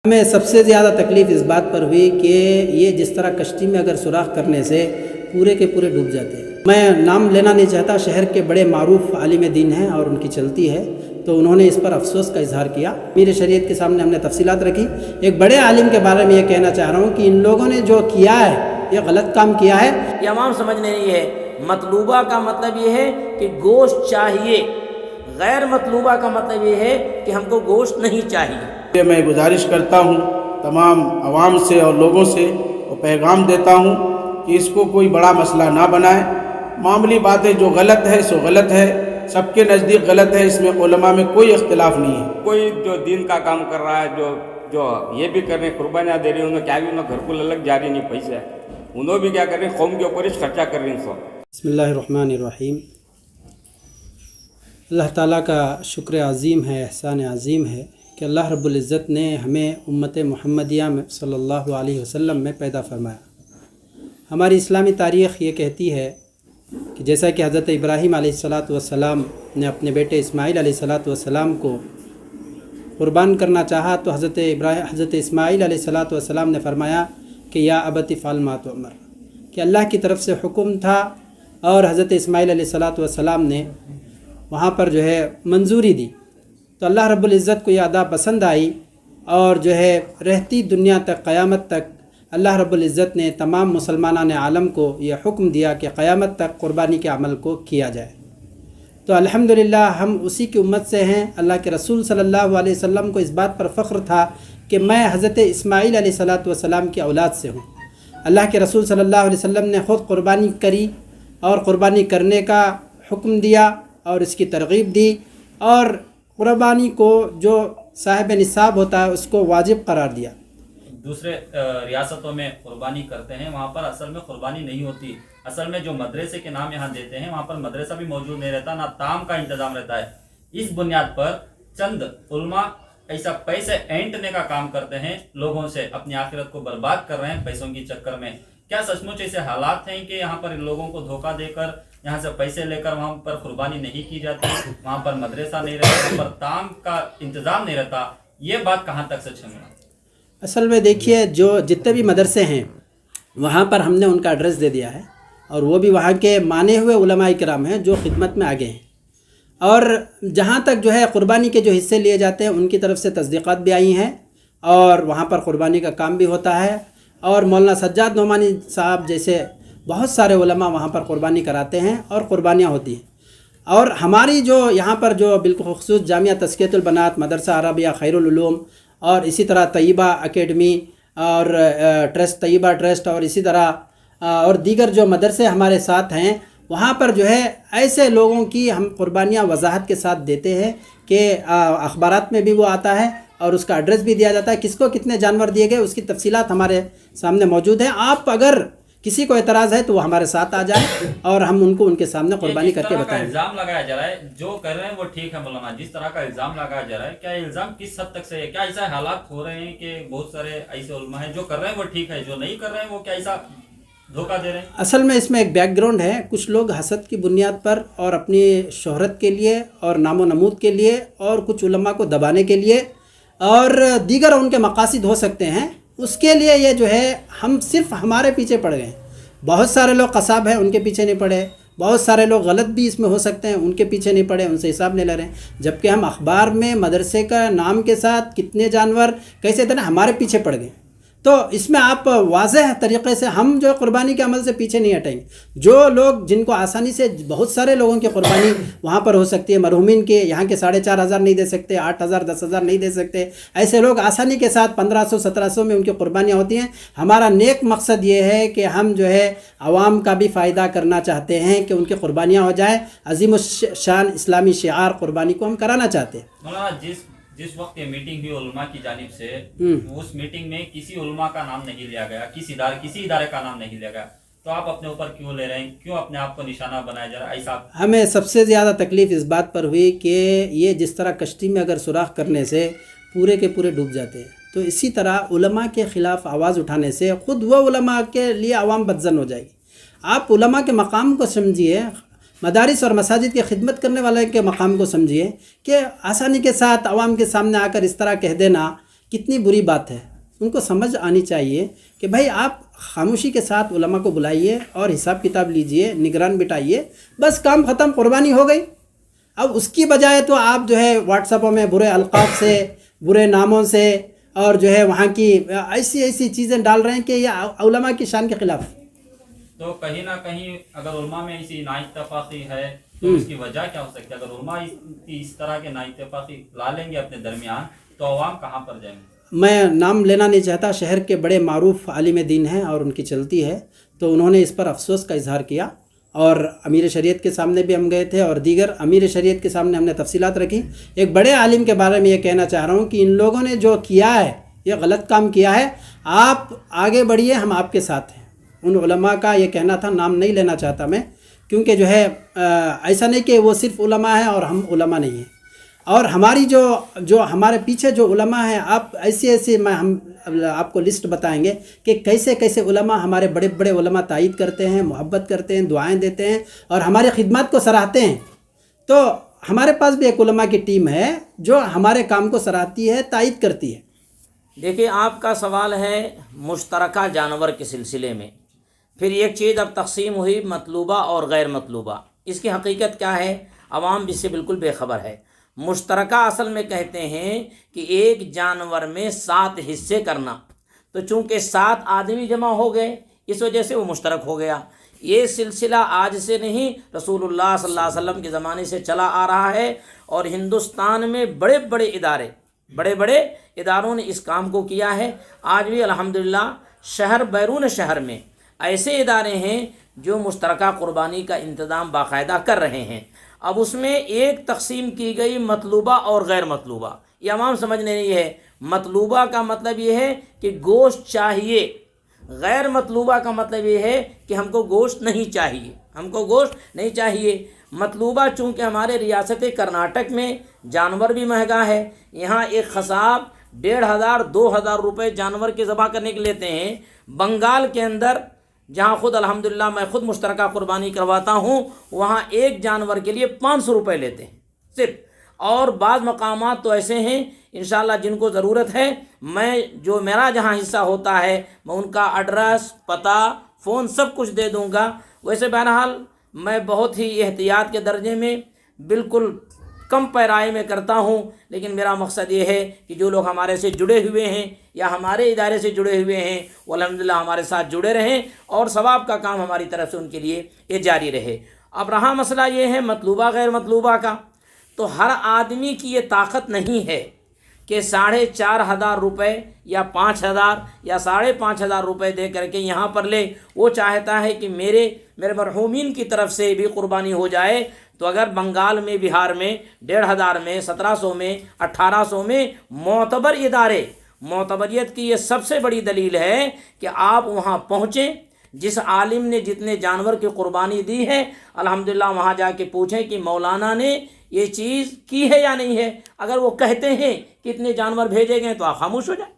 ہمیں سب سے زیادہ تکلیف اس بات پر ہوئی کہ یہ جس طرح کشتی میں اگر سوراخ کرنے سے پورے کے پورے ڈوب جاتے ہیں۔ میں نام لینا نہیں چاہتا، شہر کے بڑے معروف عالم دین ہیں اور ان کی چلتی ہے، تو انہوں نے اس پر افسوس کا اظہار کیا۔ میرے شریعت کے سامنے ہم نے تفصیلات رکھی۔ ایک بڑے عالم کے بارے میں یہ کہنا چاہ رہا ہوں کہ ان لوگوں نے جو کیا ہے یہ غلط کام کیا ہے۔ یہ عوام سمجھنے نہیں ہے۔ مطلوبہ کا مطلب یہ ہے کہ گوشت چاہیے، غیر مطلوبہ کا مطلب یہ ہے کہ ہم کو گوشت نہیں چاہیے۔ میں گزارش کرتا ہوں تمام عوام سے اور لوگوں سے، اور پیغام دیتا ہوں کہ اس کو کوئی بڑا مسئلہ نہ بنائیں۔ معمولی باتیں جو غلط ہے سو غلط ہے، سب کے نزدیک غلط ہے، اس میں علماء میں کوئی اختلاف نہیں ہے۔ کوئی جو دین کا کام کر رہا ہے، جو یہ بھی کر رہے ہیں، قربانیاں دے رہے ہیں، انہوں کیا بھی انہوں گھر کو الگ جا رہی نہیں پیسے، انہوں بھی کیا کر رہے ہیں، قوم کے اوپر ہی خرچہ کر رہے ہیں سو۔ بسم اللہ الرحمن الرحیم۔ اللہ تعالیٰ کا شکر عظیم ہے، احسان عظیم ہے کہ اللہ رب العزت نے ہمیں امت محمدیہ میں صلی اللہ علیہ وسلم میں پیدا فرمایا۔ ہماری اسلامی تاریخ یہ کہتی ہے کہ جیسا کہ حضرت ابراہیم علیہ السلام نے اپنے بیٹے اسماعیل علیہ السلام کو قربان کرنا چاہا، تو حضرت اسماعیل علیہ السلام نے فرمایا کہ یا ابت افعل ما تؤمر، کہ اللہ کی طرف سے حکم تھا، اور حضرت اسماعیل علیہ السلام نے وہاں پر جو ہے منظوری دی۔ تو اللہ رب العزت کو یہ ادا پسند آئی، اور جو ہے رہتی دنیا تک، قیامت تک اللہ رب العزت نے تمام مسلمانان عالم کو یہ حکم دیا کہ قیامت تک قربانی کے عمل کو کیا جائے۔ تو الحمدللہ ہم اسی کی امت سے ہیں۔ اللہ کے رسول صلی اللہ علیہ وسلم کو اس بات پر فخر تھا کہ میں حضرت اسماعیل علیہ السلام کی اولاد سے ہوں۔ اللہ کے رسول صلی اللہ علیہ وسلم نے خود قربانی کری اور قربانی کرنے کا حکم دیا اور اس کی ترغیب دی، اور قربانی کو جو صاحب نصاب ہوتا ہے اس کو واجب قرار دیا۔ دوسرے ریاستوں میں قربانی کرتے ہیں، وہاں پر اصل میں قربانی نہیں ہوتی۔ اصل میں جو مدرسے کے نام یہاں دیتے ہیں، وہاں پر مدرسہ بھی موجود نہیں رہتا، نہ طعام کا انتظام رہتا ہے۔ اس بنیاد پر چند علماء ایسا پیسے اینٹنے کا کام کرتے ہیں، لوگوں سے اپنی آخرت کو برباد کر رہے ہیں پیسوں کی چکر میں۔ کیا سچ مچ ایسے حالات ہیں کہ یہاں پر ان لوگوں کو دھوکہ دے کر، یہاں سے پیسے لے کر وہاں پر قربانی نہیں کی جاتی، وہاں پر مدرسہ نہیں رہتا، وہاں پر طعام کا انتظام نہیں رہتا؟ یہ بات کہاں تک سچ ہے؟ اصل میں دیکھیے، جو جتنے بھی مدرسے ہیں وہاں پر ہم نے ان کا ایڈریس دے دیا ہے، اور وہ بھی وہاں کے مانے ہوئے علماء کرام ہیں جو خدمت میں آگے ہیں، اور جہاں تک جو ہے قربانی کے جو حصے لیے جاتے ہیں ان کی طرف سے تصدیقات بھی آئی ہیں، اور وہاں پر قربانی کا کام بھی ہوتا ہے، اور مولانا سجاد نعمانی صاحب جیسے بہت سارے علماء وہاں پر قربانی کراتے ہیں اور قربانیاں ہوتی ہیں۔ اور ہماری جو یہاں پر جو بالخصوص جامعہ تزکیۃ البنات، مدرسہ عربیہ خیر العلوم، اور اسی طرح طیبہ اکیڈمی اور ٹرسٹ طیبہ ٹرسٹ، اور اسی طرح اور دیگر جو مدرسے ہمارے ساتھ ہیں، وہاں پر جو ہے ایسے لوگوں کی ہم قربانیاں وضاحت کے ساتھ دیتے ہیں کہ اخبارات میں بھی وہ آتا ہے، اور اس کا ایڈریس بھی دیا جاتا ہے، کس کو کتنے جانور دیے گئے اس کی تفصیلات ہمارے سامنے موجود ہیں۔ آپ اگر کسی کو اعتراض ہے تو وہ ہمارے ساتھ آ جائے اور ہم ان کو ان کے سامنے قربانی کر کے بتائیں۔ الزام لگایا جا رہا ہے، جو کر رہے ہیں وہ ٹھیک ہے مولانا، جس طرح کا الزام لگایا جا رہا ہے، کیا الزام کس حد تک سے ہے؟ کیا ایسا حالات ہو رہے ہیں کہ بہت سارے ایسے علماء ہیں جو کر رہے ہیں وہ ٹھیک ہے، جو نہیں کر رہے ہیں وہ کیا ایسا دھوکہ دے رہے ہیں؟ اصل میں اس میں ایک بیک گراؤنڈ ہے۔ کچھ لوگ حسد کی بنیاد پر اور اپنی شہرت کے لیے اور نام و نمود کے لیے، اور کچھ علماء کو دبانے کے لیے، اور دیگر ان کے مقاصد ہو سکتے ہیں، اس کے لیے یہ جو ہے ہم صرف ہمارے پیچھے پڑ گئے ہیں۔ بہت سارے لوگ قصاب ہیں، ان کے پیچھے نہیں پڑے، بہت سارے لوگ غلط بھی اس میں ہو سکتے ہیں، ان کے پیچھے نہیں پڑے، ان سے حساب نہیں لے رہے ہیں، جبکہ ہم اخبار میں مدرسے کا نام کے ساتھ کتنے جانور کیسے دینا ہمارے پیچھے پڑ گئے۔ تو اس میں آپ واضح طریقے سے ہم جو قربانی کے عمل سے پیچھے نہیں ہٹیں گے۔ جو لوگ جن کو آسانی سے، بہت سارے لوگوں کی قربانی وہاں پر ہو سکتی ہے، مرحومین کے یہاں کے 4,500 نہیں دے سکتے، 8,000 10,000 نہیں دے سکتے، ایسے لوگ آسانی کے ساتھ 1,500 1,700 میں ان کی قربانیاں ہوتی ہیں۔ ہمارا نیک مقصد یہ ہے کہ ہم جو ہے عوام کا بھی فائدہ کرنا چاہتے ہیں کہ ان کی قربانیاں ہو جائیں۔ عظیم الشان اسلامی شعار قربانی کو ہم کرانا چاہتے ہیں۔ مولانا جس وقت یہ میٹنگ ہوئی علماء کی جانب سے، اس میٹنگ میں کسی علماء کا نام نہیں لیا گیا، کسی ادارے کا نام نہیں لیا گیا، تو آپ اپنے اوپر کیوں لے رہے ہیں؟ کیوں اپنے آپ کو نشانہ بنایا جا رہا ہے؟ ایسا ہمیں سب سے زیادہ تکلیف اس بات پر ہوئی کہ یہ جس طرح کشتی میں اگر سوراخ کرنے سے پورے کے پورے ڈوب جاتے ہیں، تو اسی طرح علماء کے خلاف آواز اٹھانے سے خود وہ علماء کے لیے عوام بدظن ہو جائے گی۔ آپ علماء کے مقام کو سمجھیے، مدارس اور مساجد کی خدمت کرنے والے کے مقام کو سمجھیے، کہ آسانی کے ساتھ عوام کے سامنے آ کر اس طرح کہہ دینا कितनी बुरी बात है। उनको समझ आनी चाहिए कि भाई आप खामोशी के साथ उलमा को बुलाइए और हिसाब किताब लीजिए, निगरान बिठाइए, बस काम ख़त्म, कुर्बानी हो गई। अब उसकी बजाय तो आप जो है व्हाट्सएपों में बुरे अलकाब से, बुरे नामों से और जो है वहाँ की ऐसी ऐसी चीज़ें डाल रहे हैं कि ये उलमा की शान के ख़िलाफ़। तो कहीं ना कहीं अगर उलमा में इसी नाइत्तेफाकी है तो इसकी वजह क्या हो सकती है? अगर उलमा इस तरह के नाइत्तेफाकी ला लेंगे अपने दरमियान तो अवाम कहाँ पर जाएंगे? मैं नाम लेना नहीं चाहता, शहर के बड़े मारूफ आलिम दीन हैं और उनकी चलती है, तो उन्होंने इस पर अफसोस का इजहार किया और अमीर शरीयत के सामने भी हम गए थे और दीगर अमीर शरीयत के सामने हमने तफसीलात रखी। एक बड़े आलिम के बारे में ये कहना चाह रहा हूँ कि इन लोगों ने जो किया है, ये गलत काम किया है, आप आगे बढ़िए, हम आपके साथ हैं। उन उलमा का ये कहना था, नाम नहीं लेना चाहता मैं, क्योंकि जो है ऐसा नहीं कि वो सिर्फ उलमा है और हम उलमा नहीं हैं। और हमारी जो हमारे पीछे जो उलमा हैं, आप ऐसे हम आपको लिस्ट बताएंगे कि कैसे कैसे उलमा, हमारे बड़े बड़े उलमा तायीद करते हैं, मोहब्बत करते हैं, दुआएं देते हैं और हमारी खिदमत को सराहते हैं। तो हमारे पास भी एक उलमा की टीम है जो हमारे काम को सराहती है, तायीद करती है। देखिए, आपका सवाल है मुश्तरका जानवर के सिलसिले में। फिर एक चीज़ अब तकसीम हुई मतलूबा और गैर मतलूबा। इसकी हकीकत क्या है, अवाम इससे बिल्कुल बेखबर है। मुश्तरका असल में कहते हैं कि एक जानवर में 7 हिस्से करना, तो चूँकि 7 आदमी जमा हो गए इस वजह से वो मुश्तरक हो गया। ये सिलसिला आज से नहीं, रसूलुल्लाह सल्लल्लाहु अलैहि वसल्लम के ज़माने से चला आ रहा है और हिंदुस्तान में बड़े बड़े इदारों ने इस काम को किया है। आज भी अल्हम्दुलिल्लाह शहर बैरून शहर में ऐसे इदारे हैं जो मुश्तरका कुर्बानी का इंतज़ाम बाकायदा कर रहे हैं। अब उसमें एक तकसीम की गई मतलूबा और गैर मतलूबा। ये अवाम समझने नहीं है। मतलूबा का मतलब ये है कि गोश्त चाहिए, गैर मतलूबा का मतलब ये है कि हमको गोश्त नहीं चाहिए। मतलूबा चूँकि हमारे रियासत कर्नाटक में जानवर भी महंगा है, यहाँ एक खसाब 1500-2000 रुपये जानवर के ज़बह करने के लेते हैं। बंगाल के अंदर जहाँ खुद अल्हम्दुलिल्लाह मैं खुद मुश्तरका कुर्बानी करवाता हूँ, वहाँ एक जानवर के लिए 500 रुपये लेते हैं सिर्फ। और बाज़ मकामात तो ऐसे हैं इंशाअल्लाह जिनको ज़रूरत है, मैं जो मेरा जहाँ हिस्सा होता है मैं उनका एड्रेस, पता, फ़ोन सब कुछ दे दूँगा। वैसे बहरहाल मैं बहुत ही एहतियात के दर्जे में बिल्कुल कम पैराए में करता हूँ, लेकिन मेरा मकसद ये है कि जो लोग हमारे से जुड़े हुए हैं या हमारे इदारे से जुड़े हुए हैं वो अल्हम्दुलिल्लाह हमारे साथ जुड़े रहें और सवाब का काम हमारी तरफ से उनके लिए ये जारी रहे। अब रहा मसला ये है मतलूबा गैर मतलूबा का, तो हर आदमी की ये ताकत नहीं है कि 4500 रुपये या 5000 या 5500 रुपये दे करके यहाँ पर ले। वो चाहता है कि मेरे मरहूमीन की तरफ से भी कुर्बानी हो जाए। तो अगर बंगाल में, बिहार में 1500 में, 1700 में, 1800 में मोतबर इदारे, मोतबरियत की ये सबसे बड़ी दलील है कि आप वहाँ पहुँचें। जिस आलिम ने जितने जानवर की कुर्बानी दी है अल्हम्दुलिल्लाह वहाँ जाके पूछें कि मौलाना ने ये चीज़ की है या नहीं है। अगर वो कहते हैं कि इतने जानवर भेजे गए तो आप खामोश हो जाए,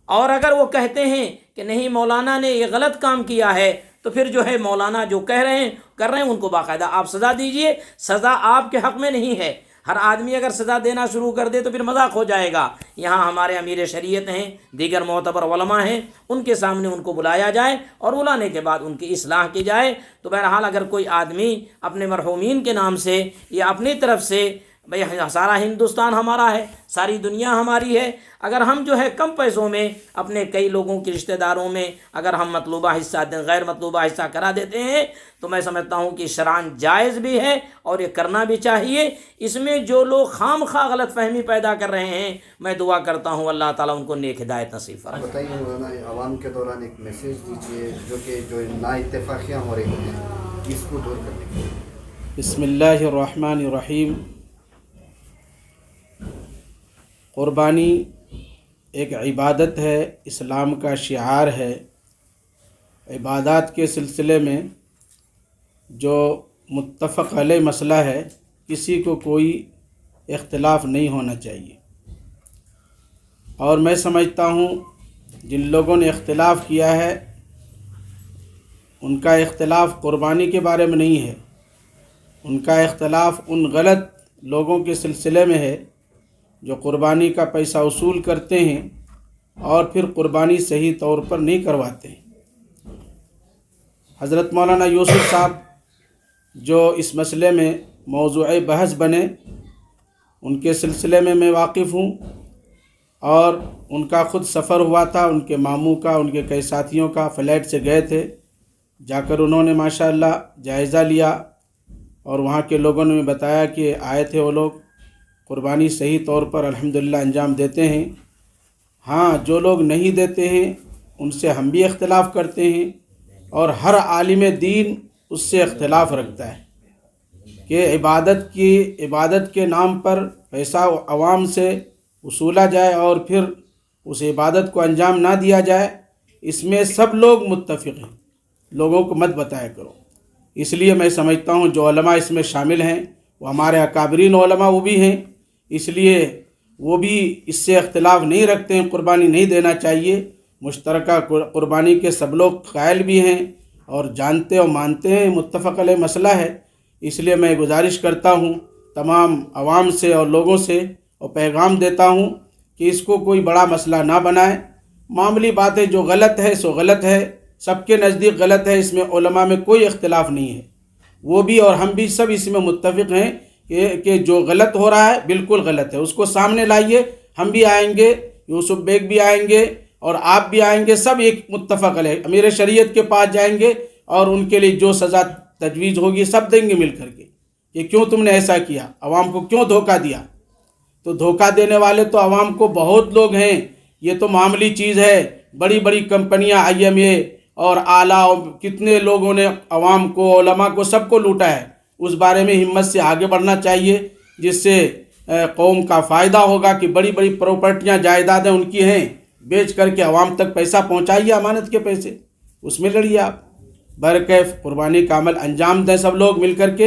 और अगर वो कहते हैं कि नहीं मौलाना ने ये गलत काम किया है तो फिर जो है मौलाना जो कर रहे हैं उनको बाकायदा आप सज़ा दीजिए। सज़ा आपके हक़ में नहीं है। हर आदमी अगर सज़ा देना शुरू कर दे तो फिर मजाक हो जाएगा। यहाँ हमारे अमीर शरीयत हैं, दीगर मोतबर उलमा हैं, उनके सामने उनको बुलाया जाए और बुलाने के बाद उनकी इस्लाह की जाए। तो बहरहाल अगर कोई आदमी अपने मरहूमीन के नाम से या अपनी तरफ से, भाई सारा हिंदुस्तान हमारा है, सारी दुनिया हमारी है, अगर हम जो है कम पैसों में अपने कई लोगों के रिश्तेदारों में अगर हम मतलूबा हिस्सा गैर मतलूबा हिस्सा करा देते हैं तो मैं समझता हूँ कि शरअन जायज़ भी है और ये करना भी चाहिए। इसमें जो लोग खामखा गलत फहमी पैदा कर रहे हैं, मैं दुआ करता हूँ अल्लाह ताला उनको नेक हिदायत नसीब फरमाए। बताइए मौलाना, आवाम के दौरान एक मैसेज दीजिए जो नाइत्तेफाकियाँ हो रही हैं इसको दूर करने के लिए। बिस्मिल्लाहिर्रहमानिर्रहीम। क़ुरबानी एक इबादत है, इस्लाम का शिआर है। इबादत के सिलसिले में जो मुत्तफ़क़ अलैह मसला है, किसी को कोई इख्तिलाफ़ नहीं होना चाहिए। और मैं समझता हूँ जिन लोगों ने इख्तिलाफ़ किया है उनका इख्तिलाफ़ क़ुरबानी के बारे में नहीं है, उनका इख्तिलाफ़ उन गलत लोगों के सिलसिले में है जो कुर्बानी का पैसा वसूल करते हैं और फिर कुर्बानी सही तौर पर नहीं करवाते हैं। हज़रत मौलाना यूसुफ साहब जो इस मसले में मौज़ूए बहस बने, उनके सिलसिले में मैं वाकिफ़ हूँ और उनका ख़ुद सफ़र हुआ था, उनके मामू का, उनके कई साथियों का फ़्लाइट से गए थे। जाकर उन्होंने माशाअल्लाह जायज़ा लिया और वहाँ के लोगों ने बताया कि आए थे वो लोग, कुर्बानी सही तौर पर अल्हम्दुलिल्लाह अंजाम देते हैं। हाँ, जो लोग नहीं देते हैं उनसे हम भी इख्तिलाफ़ करते हैं और हर आलिम दीन उससे इख्तिलाफ़ रखता है कि इबादत के नाम पर पैसा आवाम से वसूला जाए और फिर उस इबादत को अंजाम ना दिया जाए, इसमें सब लोग मुत्तफ़िक़ हैं। लोगों को मत बताया करो। इसलिए मैं समझता हूँ जो उलमा इसमें शामिल हैं वो हमारे अकाबरीन उलमा वो भी हैं, इसलिए वो भी इससे इख्तिलाफ़ नहीं रखते हैं, कुर्बानी नहीं देना चाहिए। मुश्तरका कुर्बानी के सब लोग कायल भी हैं और जानते और मानते हैं, मुत्तफ़क़ अलैह मसला है। इसलिए मैं गुजारिश करता हूँ तमाम आवाम से और लोगों से और पैगाम देता हूँ कि इसको कोई बड़ा मसला ना बनाए। मामूली बातें जो गलत है सो गलत है, सबके नज़दीक गलत है, इसमें उलमा में कोई इख्तिलाफ़ नहीं है। वो भी और हम भी सब इसमें मुत्तफ़िक़ हैं कि जो गलत हो रहा है बिल्कुल गलत है, उसको सामने लाइए। हम भी आएंगे, यूसुफ बेग भी आएंगे और आप भी आएंगे, सब एक मुत्तफ़क़ अलैह अमीर शरीयत के पास जाएंगे और उनके लिए जो सज़ा तजवीज़ होगी सब देंगे मिल करके कि क्यों तुमने ऐसा किया, आवाम को क्यों धोखा दिया। तो धोखा देने वाले तो आवाम को बहुत लोग हैं, ये तो मामूली चीज़ है। बड़ी बड़ी कंपनियां IMA और आला और कितने लोगों ने आवाम को, उलमा को, सबको लूटा है। उस बारे में हिम्मत से आगे बढ़ना चाहिए जिससे कौम का फ़ायदा होगा कि बड़ी बड़ी प्रॉपर्टियां जायदादें उनकी हैं, बेच करके आवाम तक पैसा पहुंचाइए, अमानत के पैसे, उसमें लड़िए आप। बरकैफ कुर्बानी का अमल अंजाम दें सब लोग मिल करके।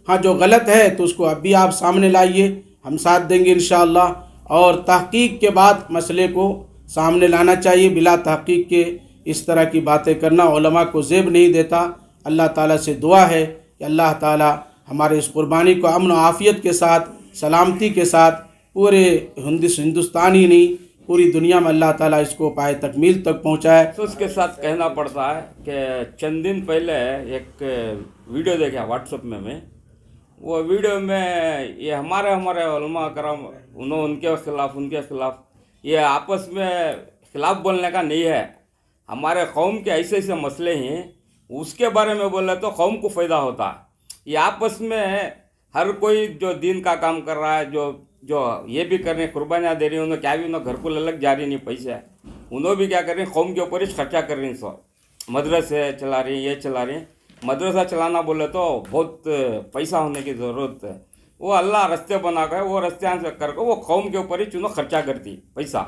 हाँ, जो गलत है तो उसको अब भी आप सामने लाइए, हम साथ देंगे इंशाअल्लाह। और तहकीक के बाद मसले को सामने लाना चाहिए, बिला तहकीक के इस तरह की बातें करना उलमा को ज़ेब नहीं देता। अल्लाह ताला से दुआ है कि अल्लाह ताला हमारे इस कुर्बानी को अमन व आफ़ियत के साथ, सलामती के साथ पूरे हिंदुस्तान ही नहीं पूरी दुनिया में अल्लाह ताला इसको पाए तकमील तक पहुँचाए। तो उसके साथ कहना पड़ता है कि चंद दिन पहले एक वीडियो देखा व्हाट्सएप में मैं, वो वीडियो में ये हमारे उलमा करम उनके ख़िलाफ़ ये आपस में ख़िलाफ़ बोलने का नहीं है। हमारे कौम के ऐसे ऐसे मसले हैं उसके बारे में बोले तो कौम को फ़ायदा होता है। ये आपस में हर कोई जो दीन का काम कर रहा है, जो ये भी कर रहे हैं, कुर्बानियाँ दे रही हैं, उन्हें क्या भी उन्हें घर को अलग जा रही नहीं पैसा, उन्होंने भी क्या कर रहे हैं, कौम के ऊपर ही खर्चा कर रही हैं। सब मदरसे चला रही हैं, ये चला रही हैं। मदरसा चलाना बोले तो बहुत पैसा होने की ज़रूरत है। वो अल्लाह रास्ते बना कर वो रास्ते से करके वो कौम के ऊपर ही चुनो खर्चा करती पैसा।